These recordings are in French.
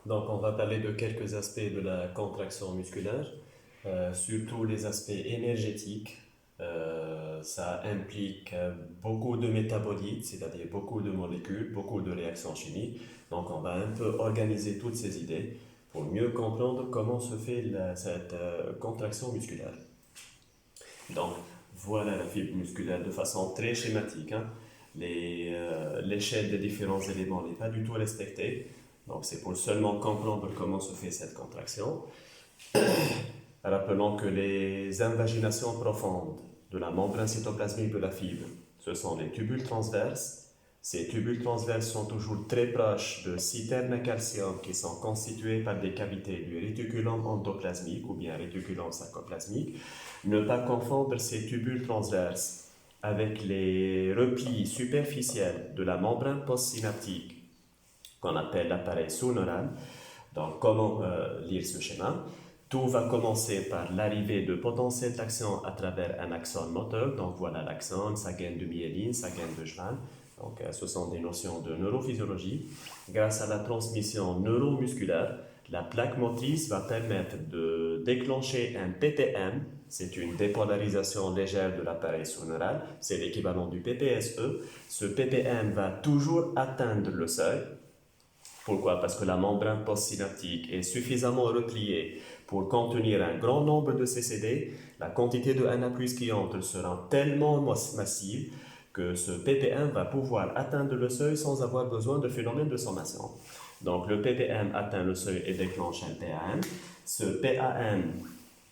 Donc, on va parler de quelques aspects de la contraction musculaire, surtout les aspects énergétiques. Ça implique beaucoup de métabolites, c'est-à-dire beaucoup de molécules, beaucoup de réactions chimiques. Donc, on va un peu organiser toutes ces idées pour mieux comprendre comment se fait cette contraction musculaire. Donc, voilà la fibre musculaire de façon très schématique, hein. L'échelle des différents éléments n'est pas du tout respectée. Donc, c'est pour seulement comprendre comment se fait cette contraction. Rappelons que les invaginations profondes de la membrane cytoplasmique de la fibre, ce sont les tubules transverses. Ces tubules transverses sont toujours très proches de citernes à calcium qui sont constituées par des cavités du réticulum endoplasmique ou bien réticulum sarcoplasmique. Ne pas confondre ces tubules transverses avec les replis superficiels de la membrane postsynaptique qu'on appelle l'appareil sous-neural. Donc, comment lire ce schéma? Tout va commencer par l'arrivée de potentiel d'action à travers un axone moteur. Donc, voilà l'axone, sa gaine de myéline, sa gaine de Schwann. Donc, ce sont des notions de neurophysiologie. Grâce à la transmission neuromusculaire, la plaque motrice va permettre de déclencher un PPM. C'est une dépolarisation légère de l'appareil sous-neural. C'est l'équivalent du PPSE. Ce PPM va toujours atteindre le seuil. Pourquoi? Parce que la membrane postsynaptique est suffisamment repliée pour contenir un grand nombre de CCD. La quantité de Na+ qui entre sera tellement massive que ce ppm va pouvoir atteindre le seuil sans avoir besoin de phénomène de sommation. Donc le ppm atteint le seuil et déclenche un PAM. Ce PAM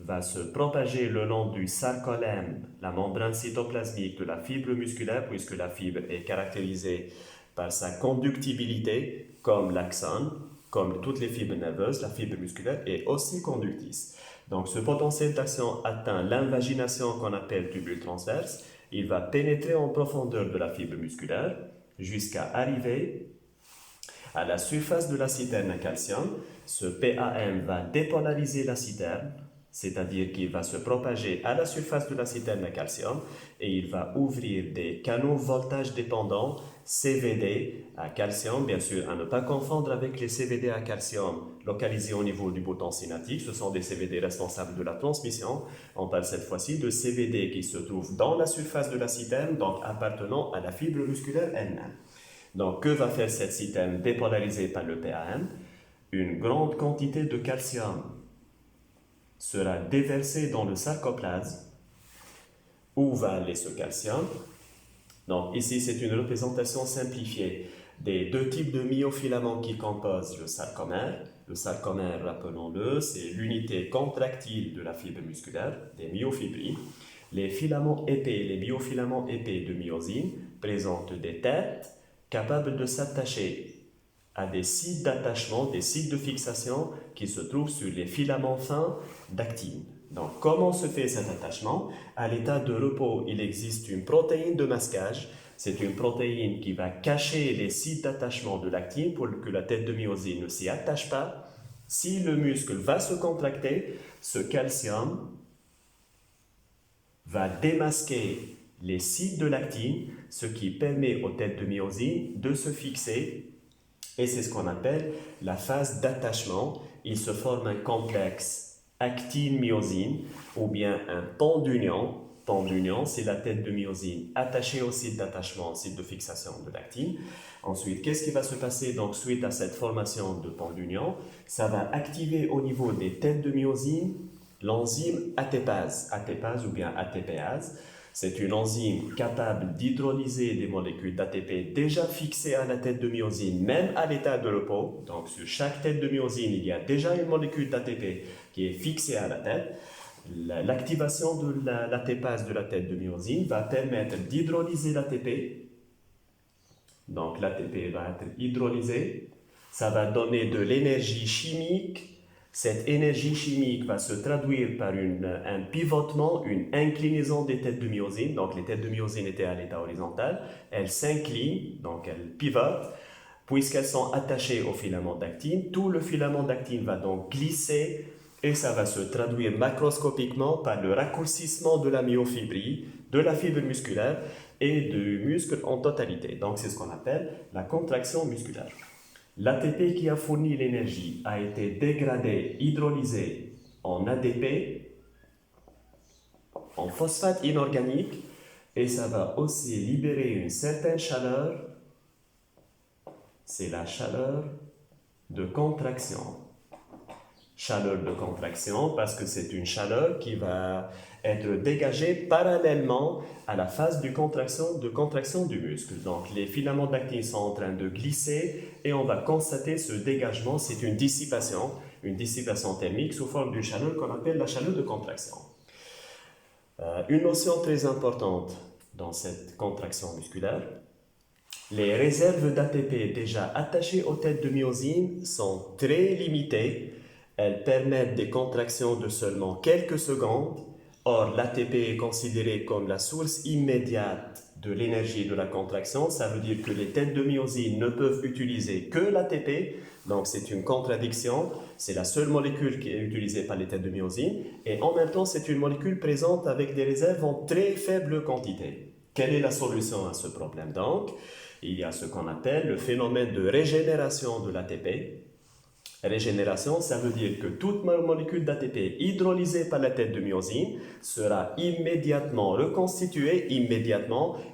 va se propager le long du sarcolème, la membrane cytoplasmique de la fibre musculaire, puisque la fibre est caractérisée par sa conductibilité, comme l'axone, comme toutes les fibres nerveuses, la fibre musculaire est aussi conductrice. Donc ce potentiel d'action atteint l'invagination qu'on appelle tubule transverse. Il va pénétrer en profondeur de la fibre musculaire jusqu'à arriver à la surface de la citerne à calcium. Ce PAM va dépolariser la citerne, c'est-à-dire qu'il va se propager à la surface de la citerne à calcium et il va ouvrir des canaux voltage dépendants CVD à calcium, bien sûr, à ne pas confondre avec les CVD à calcium localisés au niveau du bouton synaptique. Ce sont des CVD responsables de la transmission. On parle cette fois-ci de CVD qui se trouvent dans la surface de la citerne, donc appartenant à la fibre musculaire elle-même. Donc, que va faire cette citerne dépolarisée par le PAM? Une grande quantité de calcium sera déversée dans le sarcoplasme. Où va aller ce calcium? Donc, ici, c'est une représentation simplifiée des deux types de myofilaments qui composent le sarcomère. Le sarcomère, rappelons-le, c'est l'unité contractile de la fibre musculaire, des myofibrilles. Les filaments épais, les myofilaments épais de myosine, présentent des têtes capables de s'attacher à des sites d'attachement, des sites de fixation qui se trouvent sur les filaments fins d'actine. Donc, comment se fait cet attachement? À l'état de repos, il existe une protéine de masquage. C'est une protéine qui va cacher les sites d'attachement de l'actine pour que la tête de myosine ne s'y attache pas. Si le muscle va se contracter, ce calcium va démasquer les sites de l'actine, ce qui permet aux têtes de myosine de se fixer. Et c'est ce qu'on appelle la phase d'attachement. Il se forme un complexe actine-myosine ou bien un pont d'union. Pont d'union, c'est la tête de myosine attachée au site d'attachement, au site de fixation de l'actine. Ensuite, qu'est-ce qui va se passer donc suite à cette formation de pont d'union? Ça va activer au niveau des têtes de myosine l'enzyme ATPase ou bien ATPase. C'est une enzyme capable d'hydrolyser des molécules d'ATP déjà fixées à la tête de myosine, même à l'état de repos. Donc, sur chaque tête de myosine, il y a déjà une molécule d'ATP qui est fixée à la tête. L'activation de l'ATPase de la tête de myosine va permettre d'hydrolyser l'ATP. Donc, l'ATP va être hydrolysé. Ça va donner de l'énergie chimique. Cette énergie chimique va se traduire par un pivotement, une inclinaison des têtes de myosine. Donc, les têtes de myosine étaient à l'état horizontal. Elles s'inclinent, donc elles pivotent, puisqu'elles sont attachées au filament d'actine. Tout le filament d'actine va donc glisser et ça va se traduire macroscopiquement par le raccourcissement de la myofibrille, de la fibre musculaire et du muscle en totalité. Donc, c'est ce qu'on appelle la contraction musculaire. L'ATP qui a fourni l'énergie a été dégradé, hydrolysé en ADP, en phosphate inorganique, et ça va aussi libérer une certaine chaleur. C'est la chaleur de contraction. Chaleur de contraction parce que c'est une chaleur qui va être dégagée parallèlement à la phase de contraction du muscle. Donc les filaments d'actine sont en train de glisser et on va constater ce dégagement, c'est une dissipation thermique sous forme d'une chaleur qu'on appelle la chaleur de contraction. Une notion très importante dans cette contraction musculaire, les réserves d'ATP déjà attachées aux têtes de myosine sont très limitées. Elles permettent des contractions de seulement quelques secondes. Or, l'ATP est considéré comme la source immédiate de l'énergie de la contraction. Ça veut dire que les têtes de myosine ne peuvent utiliser que l'ATP. Donc, c'est une contradiction. C'est la seule molécule qui est utilisée par les têtes de myosine. Et en même temps, c'est une molécule présente avec des réserves en très faible quantité. Quelle est la solution à ce problème donc? Il y a ce qu'on appelle le phénomène de régénération de l'ATP. Régénération, ça veut dire que toute molécule d'ATP hydrolysée par la tête de myosine sera immédiatement reconstituée,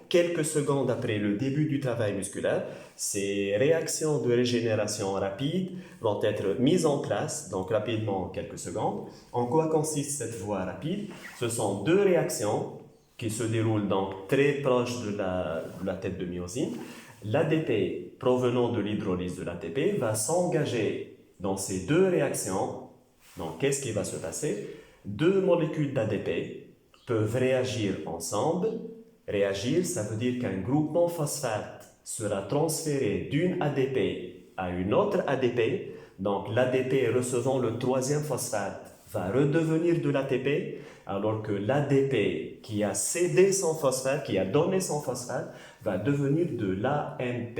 quelques secondes après le début du travail musculaire. Ces réactions de régénération rapide vont être mises en place, donc rapidement en quelques secondes. En quoi consiste cette voie rapide? Ce sont deux réactions qui se déroulent donc très proches de la tête de myosine. L'ADP provenant de l'hydrolyse de l'ATP va s'engager dans ces deux réactions. Donc, qu'est-ce qui va se passer? Deux molécules d'ADP peuvent réagir ensemble. Réagir, ça veut dire qu'un groupement phosphate sera transféré d'une ADP à une autre ADP. Donc, l'ADP recevant le troisième phosphate va redevenir de l'ATP, alors que l'ADP qui a cédé son phosphate, qui a donné son phosphate, va devenir de l'AMP.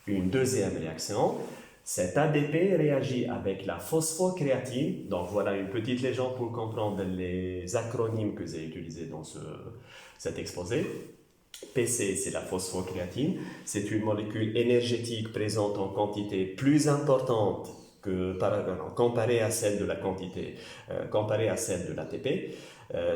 Une deuxième réaction, cet ADP réagit avec la phosphocréatine. Donc voilà une petite légende pour comprendre les acronymes que j'ai utilisés dans cet exposé. PC, c'est la phosphocréatine. C'est une molécule énergétique présente en quantité plus importante comparée à celle de l'ATP.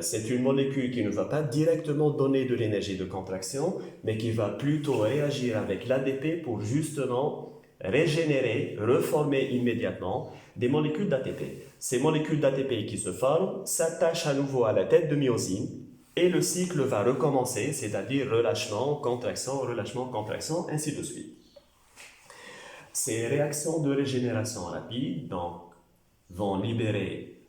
C'est une molécule qui ne va pas directement donner de l'énergie de contraction, mais qui va plutôt réagir avec l'ADP pour justement régénérer, reformer immédiatement des molécules d'ATP. Ces molécules d'ATP qui se forment s'attachent à nouveau à la tête de myosine et le cycle va recommencer, c'est-à-dire relâchement, contraction, ainsi de suite. Ces réactions de régénération rapide donc, vont libérer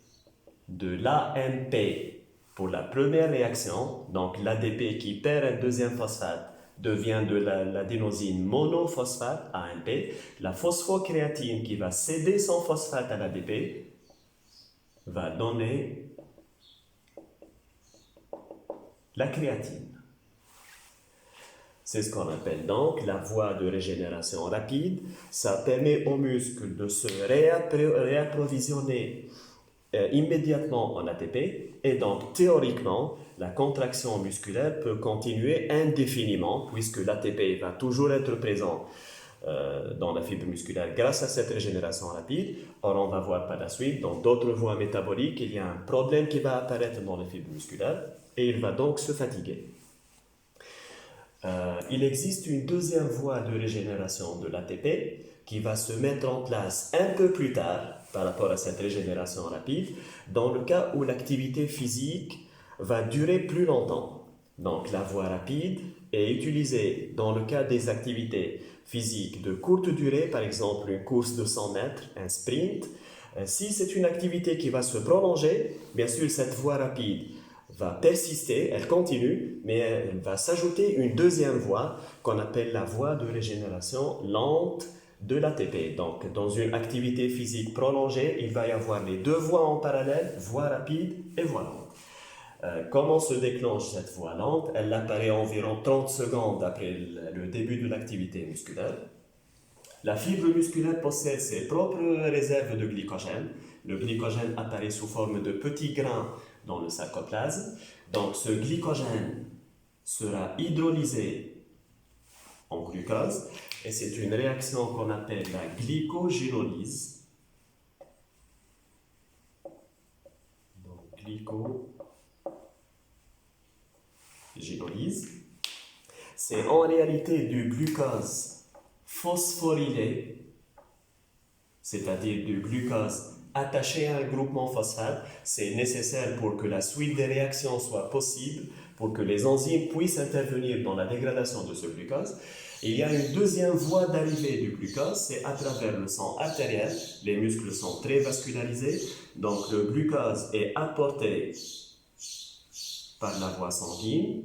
de l'AMP pour la première réaction, donc l'ADP qui perd un deuxième phosphate devient de l'adénosine monophosphate, AMP. La phosphocréatine qui va céder son phosphate à l'ADP va donner la créatine. C'est ce qu'on appelle donc la voie de régénération rapide. Ça permet aux muscles de se réapprovisionner immédiatement en ATP et donc théoriquement la contraction musculaire peut continuer indéfiniment puisque l'ATP va toujours être présent dans la fibre musculaire grâce à cette régénération rapide. Or on va voir par la suite dans d'autres voies métaboliques il y a un problème qui va apparaître dans les fibres musculaires et il va donc se fatiguer. Il existe une deuxième voie de régénération de l'ATP qui va se mettre en place un peu plus tard par rapport à cette régénération rapide, dans le cas où l'activité physique va durer plus longtemps. Donc la voie rapide est utilisée dans le cas des activités physiques de courte durée, par exemple une course de 100 mètres, un sprint. Si c'est une activité qui va se prolonger, bien sûr cette voie rapide va persister, elle continue, mais elle va s'ajouter une deuxième voie qu'on appelle la voie de régénération lente de l'ATP. Donc, dans une activité physique prolongée, il va y avoir les deux voies en parallèle, voie rapide et voie lente. Comment se déclenche cette voie lente? Elle apparaît environ 30 secondes après le début de l'activité musculaire. La fibre musculaire possède ses propres réserves de glycogène. Le glycogène apparaît sous forme de petits grains dans le sarcoplasme. Donc ce glycogène sera hydrolysé en glucose, et c'est une réaction qu'on appelle la glycogénolyse. Donc, glycogénolyse, c'est en réalité du glucose phosphorylé, c'est-à-dire du glucose attaché à un groupement phosphate. C'est nécessaire pour que la suite des réactions soit possible, pour que les enzymes puissent intervenir dans la dégradation de ce glucose. Et il y a une deuxième voie d'arrivée du glucose, c'est à travers le sang artériel. Les muscles sont très vascularisés, donc le glucose est apporté par la voie sanguine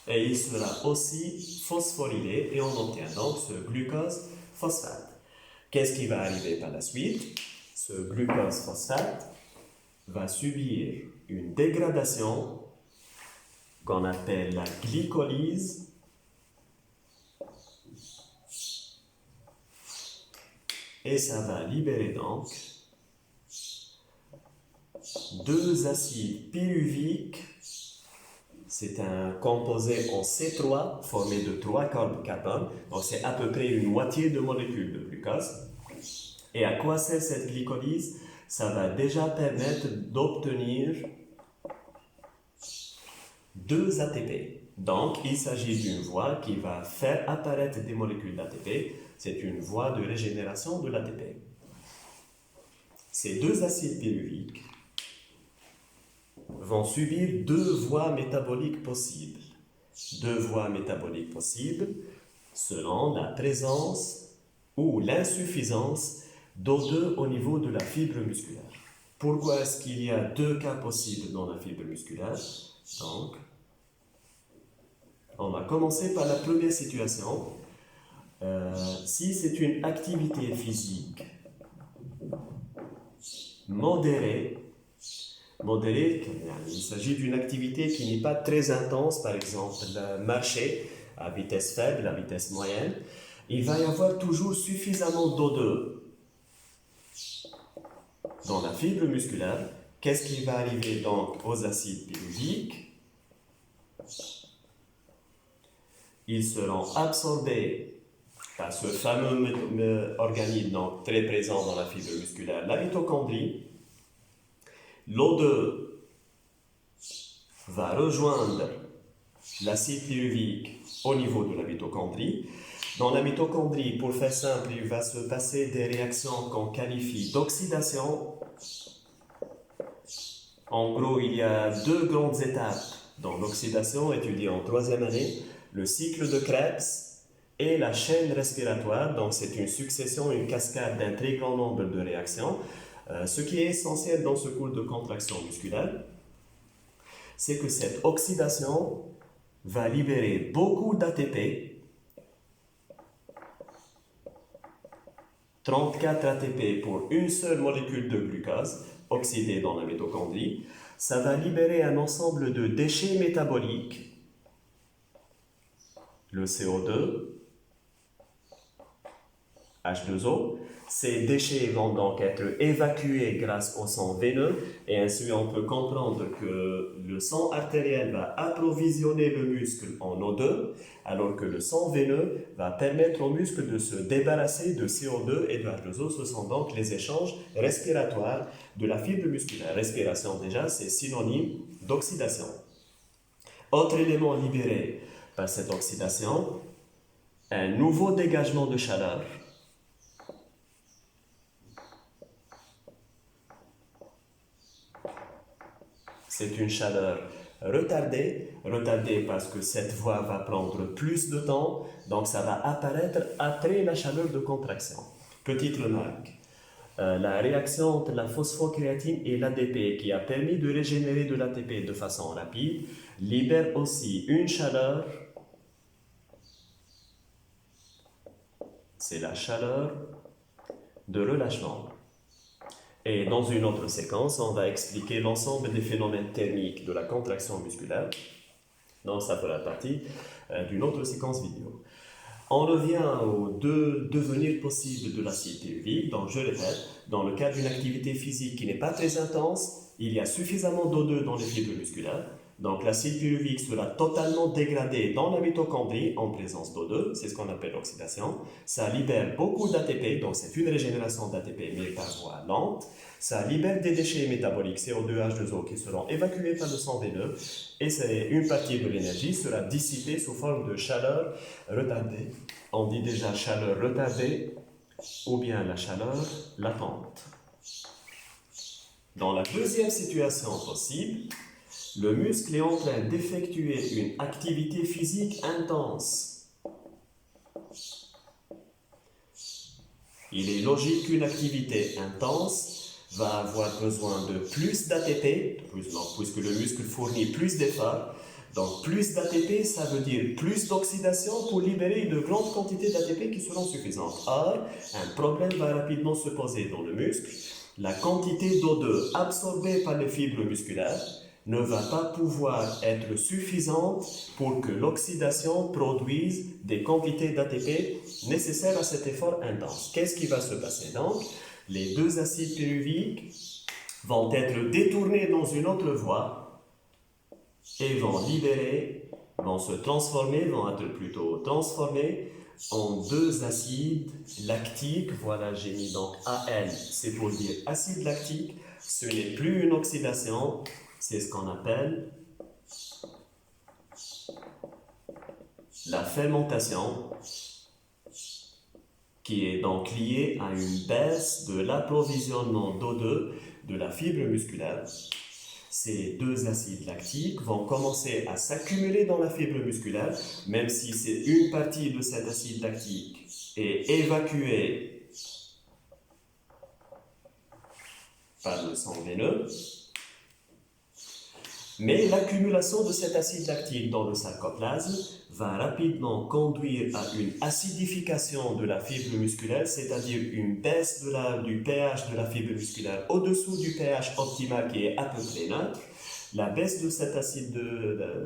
et il sera aussi phosphorylé et on obtient donc ce glucose phosphate. Qu'est-ce qui va arriver par la suite? Ce glucose phosphate va subir une dégradation qu'on appelle la glycolyse et ça va libérer donc deux acides pyruviques. C'est un composé en C3 formé de 3 carbones, donc c'est à peu près une moitié de molécule de glucose. Et à quoi sert cette glycolyse? Ça va déjà permettre d'obtenir 2 ATP. Donc, il s'agit d'une voie qui va faire apparaître des molécules d'ATP. C'est une voie de régénération de l'ATP. Ces 2 acides pyruviques vont subir 2 voies métaboliques possibles. 2 voies métaboliques possibles selon la présence ou l'insuffisance d'O2 au niveau de la fibre musculaire. Pourquoi est-ce qu'il y a 2 cas possibles dans la fibre musculaire? Donc, on va commencer par la première situation. Si c'est une activité physique modérée, il s'agit d'une activité qui n'est pas très intense, par exemple marcher à vitesse faible, à vitesse moyenne, il va y avoir toujours suffisamment d'O2 dans la fibre musculaire. Qu'est-ce qui va arriver donc aux acides pyruviques? Ils seront absorbés par ce fameux organisme donc, très présent dans la fibre musculaire, la mitochondrie. L'O2 va rejoindre l'acide pyruvique au niveau de la mitochondrie. Dans la mitochondrie, pour faire simple, il va se passer des réactions qu'on qualifie d'oxydation. En gros, il y a 2 grandes étapes dans l'oxydation, étudiée en 3e année, le cycle de Krebs et la chaîne respiratoire. Donc, c'est une succession, une cascade d'un très grand nombre de réactions. Ce qui est essentiel dans ce cours de contraction musculaire, c'est que cette oxydation va libérer beaucoup d'ATP, 34 ATP pour une seule molécule de glucose oxydée dans la mitochondrie. Ça va libérer un ensemble de déchets métaboliques, le CO2, H2O. Ces déchets vont donc être évacués grâce au sang veineux et ainsi on peut comprendre que le sang artériel va approvisionner le muscle en O2 alors que le sang veineux va permettre au muscle de se débarrasser de CO2 et de H2O. Ce sont donc les échanges respiratoires de la fibre musculaire. Respiration déjà, c'est synonyme d'oxydation. Autre élément libéré par cette oxydation, un nouveau dégagement de chaleur. C'est une chaleur retardée parce que cette voie va prendre plus de temps, donc ça va apparaître après la chaleur de contraction. Petite remarque, la réaction entre la phosphocréatine et l'ADP qui a permis de régénérer de l'ATP de façon rapide, libère aussi une chaleur, c'est la chaleur de relâchement. Et dans une autre séquence, on va expliquer l'ensemble des phénomènes thermiques de la contraction musculaire. Donc, ça fera partie d'une autre séquence vidéo. On revient aux 2 devenirs possibles de l'acide pyruvique. Donc, je répète, dans le cas d'une activité physique qui n'est pas très intense, il y a suffisamment d'O2 dans les fibres musculaires. Donc l'acide pyruvique sera totalement dégradé dans la mitochondrie en présence d'O2, c'est ce qu'on appelle l'oxydation. Ça libère beaucoup d'ATP, donc c'est une régénération d'ATP mais par voie lente. Ça libère des déchets métaboliques CO2, H2O qui seront évacués par le sang veineux et une partie de l'énergie sera dissipée sous forme de chaleur retardée. On dit déjà chaleur retardée ou bien la chaleur latente. Dans la deuxième situation possible, le muscle est en train d'effectuer une activité physique intense. Il est logique qu'une activité intense va avoir besoin de plus d'ATP, puisque le muscle fournit plus d'efforts. Donc plus d'ATP, ça veut dire plus d'oxydation pour libérer de grandes quantités d'ATP qui seront suffisantes. Or, un problème va rapidement se poser dans le muscle. La quantité d'O2 absorbée par les fibres musculaires ne va pas pouvoir être suffisante pour que l'oxydation produise des quantités d'ATP nécessaires à cet effort intense. Qu'est-ce qui va se passer donc? Les deux acides pyruviques vont être détournés dans une autre voie et vont se transformer, vont être plutôt transformés en deux acides lactiques. Voilà, j'ai mis donc Al, c'est pour dire acide lactique. Ce n'est plus une oxydation, c'est ce qu'on appelle la fermentation, qui est donc liée à une baisse de l'approvisionnement d'O2 de la fibre musculaire. Ces deux acides lactiques vont commencer à s'accumuler dans la fibre musculaire, même si c'est une partie de cet acide lactique est évacuée par le sang veineux. Mais l'accumulation de cet acide lactique dans le sarcoplasme va rapidement conduire à une acidification de la fibre musculaire, c'est-à-dire une baisse du pH de la fibre musculaire au-dessous du pH optimal qui est à peu près neutre. La baisse de cet acide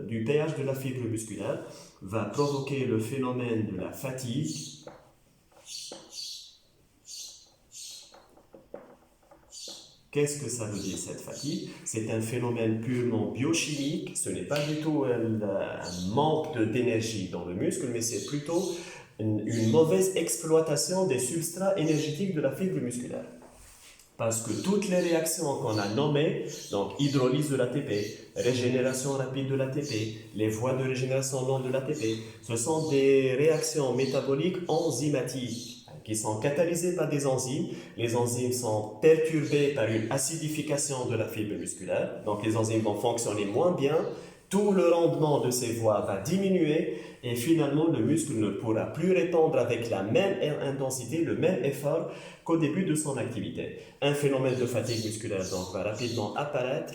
du pH de la fibre musculaire va provoquer le phénomène de la fatigue. Qu'est-ce que ça veut dire cette fatigue? C'est un phénomène purement biochimique, ce n'est pas du tout un manque d'énergie dans le muscle, mais c'est plutôt une mauvaise exploitation des substrats énergétiques de la fibre musculaire. Parce que toutes les réactions qu'on a nommées, donc hydrolyse de l'ATP, régénération rapide de l'ATP, les voies de régénération lente de l'ATP, ce sont des réactions métaboliques enzymatiques qui sont catalysées par des enzymes. Les enzymes sont perturbées par une acidification de la fibre musculaire, donc les enzymes vont fonctionner moins bien, tout le rendement de ces voies va diminuer et finalement le muscle ne pourra plus répondre avec la même intensité, le même effort qu'au début de son activité. Un phénomène de fatigue musculaire donc va rapidement apparaître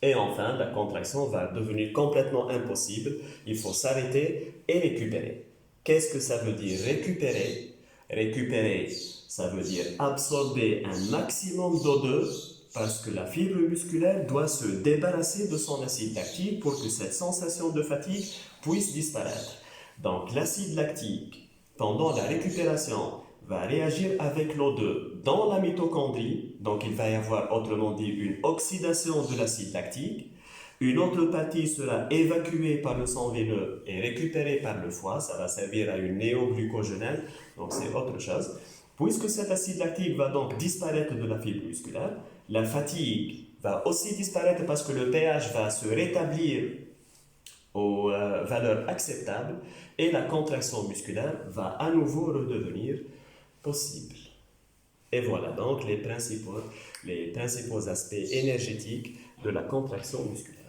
et enfin la contraction va devenir complètement impossible. Il faut s'arrêter et récupérer. Qu'est-ce que ça veut dire récupérer? Récupérer, ça veut dire absorber un maximum d'O2 parce que la fibre musculaire doit se débarrasser de son acide lactique pour que cette sensation de fatigue puisse disparaître. Donc l'acide lactique, pendant la récupération, va réagir avec l'O2 dans la mitochondrie, donc il va y avoir autrement dit une oxydation de l'acide lactique. Une autre partie sera évacuée par le sang veineux et récupérée par le foie, ça va servir à une néoglucogénèse, donc c'est autre chose. Puisque cet acide lactique va donc disparaître de la fibre musculaire, la fatigue va aussi disparaître parce que le pH va se rétablir aux valeurs acceptables et la contraction musculaire va à nouveau redevenir possible. Et voilà donc les principaux aspects énergétiques de la contraction musculaire.